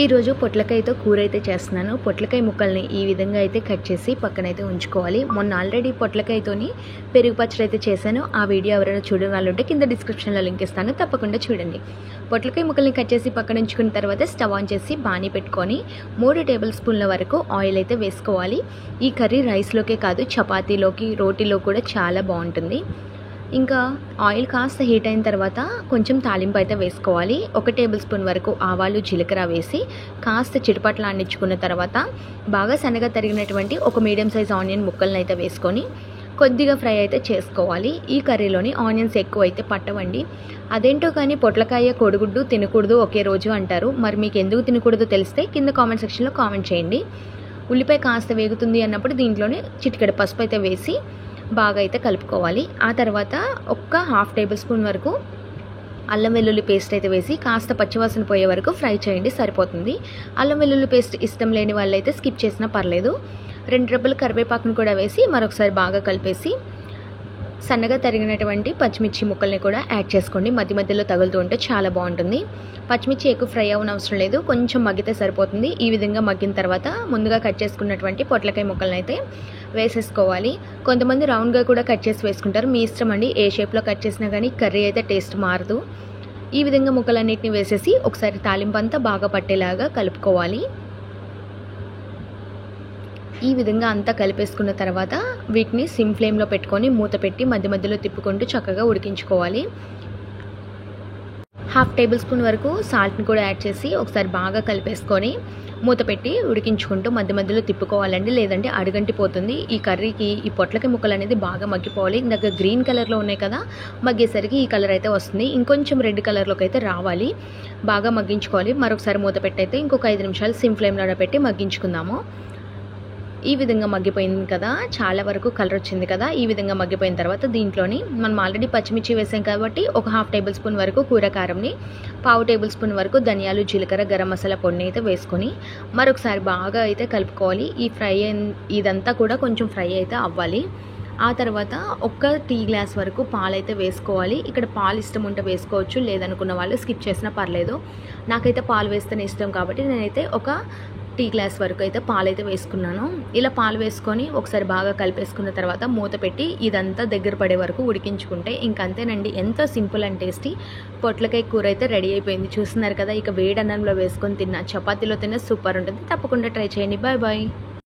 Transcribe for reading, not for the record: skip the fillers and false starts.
ఈరోజు పొట్లకాయతో కూర అయితే చేస్తున్నాను. పొట్లకాయ ముక్కల్ని ఈ విధంగా అయితే కట్ చేసి పక్కనైతే ఉంచుకోవాలి. మొన్న ఆల్రెడీ పొట్లకాయతోని పెరుగు పచ్చడి అయితే చేశాను. ఆ వీడియో ఎవరైనా చూడని వాళ్ళు ఉంటే కింద డిస్క్రిప్షన్లో లింక్ ఇస్తాను, తప్పకుండా చూడండి. పొట్లకాయ ముక్కల్ని కట్ చేసి పక్కన ఉంచుకున్న తర్వాత స్టవ్ ఆన్ చేసి బాణీ పెట్టుకొని 3 టేబుల్ స్పూన్ల వరకు ఆయిల్ అయితే వేసుకోవాలి. ఈ కర్రీ రైస్లోకే కాదు, చపాతీలోకి, రోటీలో కూడా చాలా బాగుంటుంది. ఇంకా ఆయిల్ కాస్త హీట్ అయిన తర్వాత కొంచెం తాలింపు అయితే వేసుకోవాలి. 1 టేబుల్ స్పూన్ వరకు ఆవాలు, జీలకర్ర వేసి కాస్త చిటపట్లాడించుకున్న తర్వాత బాగా సన్నగా తరిగినటువంటి ఒక మీడియం సైజ్ ఆనియన్ ముక్కలను అయితే వేసుకొని కొద్దిగా ఫ్రై అయితే చేసుకోవాలి. ఈ కర్రీలోని ఆనియన్స్ ఎక్కువ అయితే పట్టవండి. అదేంటో కానీ పొట్లకాయ కోడిగుడ్డు తినకూడదు ఒకే రోజు అంటారు. మరి మీకు ఎందుకు తినకూడదో తెలిస్తే కింద కామెంట్ సెక్షన్లో కామెంట్ చేయండి. ఉల్లిపాయ కాస్త వేగుతుంది అన్నప్పుడు దీంట్లోనే చిటికెడు పసుపు అయితే వేసి బాగా అయితే కలుపుకోవాలి. ఆ తర్వాత ఒక ½ టేబుల్ స్పూన్ వరకు అల్లం వెల్లుల్లి పేస్ట్ అయితే వేసి కాస్త పచ్చివాసన పోయే వరకు ఫ్రై చేయండి, సరిపోతుంది. అల్లం వెల్లుల్లి పేస్ట్ ఇష్టం లేని వాళ్ళైతే స్కిప్ చేసినా పర్లేదు. 2 రెబ్బలు కరివేపాకును కూడా వేసి మరొకసారి బాగా కలిపేసి సన్నగా తరిగినటువంటి పచ్చిమిర్చి ముక్కల్ని కూడా యాడ్ చేసుకోండి. మధ్య మధ్యలో తగులుతూ ఉంటే చాలా బాగుంటుంది. పచ్చిమిర్చి ఎక్కువ ఫ్రై అవ్వనవసరం లేదు, కొంచెం మగ్గితే సరిపోతుంది. ఈ విధంగా మగ్గిన తర్వాత ముందుగా కట్ చేసుకున్నటువంటి పొట్లకాయ ముక్కలను అయితే వేసేసుకోవాలి. కొంతమంది రౌండ్గా కూడా కట్ చేసి వేసుకుంటారు, మీ ఇష్టం అండి. ఏ షేప్లో కట్ చేసినా కానీ కర్రీ అయితే టేస్ట్ మారదు. ఈ విధంగా ముక్కలన్నిటిని వేసేసి ఒకసారి తాలింపు అంతా బాగా పట్టేలాగా కలుపుకోవాలి. ఈ విధంగా అంతా కలిపేసుకున్న తర్వాత వీటిని సిమ్ ఫ్లేమ్లో పెట్టుకొని మూత పెట్టి మధ్య మధ్యలో తిప్పుకుంటూ చక్కగా ఉడికించుకోవాలి. ½ టేబుల్ స్పూన్ వరకు సాల్ట్ని కూడా యాడ్ చేసి ఒకసారి బాగా కలిపేసుకొని మూత పెట్టి ఉడికించుకుంటూ మధ్య మధ్యలో తిప్పుకోవాలండి, లేదంటే అడుగంటిపోతుంది. ఈ కర్రీకి ఈ పొట్లకాయ ముక్కలు అనేది బాగా మగ్గిపోవాలి. ఇందాక గ్రీన్ కలర్లో ఉన్నాయి కదా, మగ్గేసరికి ఈ కలర్ అయితే వస్తుంది. ఇంకొంచెం రెడ్ కలర్లోకి అయితే రావాలి. బాగా మగ్గించుకోవాలి. మరొకసారి మూత పెట్టి అయితే ఇంకొక 5 నిమిషాలు సిమ్ ఫ్లేమ్లో పెట్టి మగ్గించుకుందాము. ఈ విధంగా మగ్గిపోయింది కదా, చాలా వరకు కలర్ వచ్చింది కదా. ఈ విధంగా మగ్గిపోయిన తర్వాత దీంట్లోని మనం ఆల్రెడీ పచ్చిమిర్చి వేసాం కాబట్టి ఒక ½ టేబుల్ స్పూన్ వరకు కూర కారంని, ½ టేబుల్ స్పూన్ వరకు ధనియాలు, జీలకర్ర, గరం మసాలా పొడిని అయితే వేసుకొని మరొకసారి బాగా అయితే కలుపుకోవాలి. ఈ ఇదంతా కూడా కొంచెం ఫ్రై అయితే అవ్వాలి. ఆ తర్వాత 1 టీ గ్లాస్ వరకు పాలైతే వేసుకోవాలి. ఇక్కడ పాలు ఇష్టం ఉంటే వేసుకోవచ్చు, లేదనుకున్న వాళ్ళు స్కిప్ చేసినా పర్లేదు. నాకైతే పాలు వేస్తేనే ఇష్టం కాబట్టి నేనైతే 1 టీ గ్లాస్ వరకు అయితే పాలైతే వేసుకున్నాను. ఇలా పాలు వేసుకొని ఒకసారి బాగా కలిపేసుకున్న తర్వాత మూత పెట్టి ఇదంతా దగ్గర పడే వరకు ఉడికించుకుంటే ఇంకంతేనండి. ఎంతో సింపుల్ అండ్ టేస్టీ పొట్లకాయ కూర అయితే రెడీ అయిపోయింది. చూస్తున్నారు కదా, ఇక వేడి అన్నంలో వేసుకొని తిన్నా, చపాతీలో తిన్నా సూపర్ ఉంటుంది. తప్పకుండా ట్రై చేయండి. Bye bye.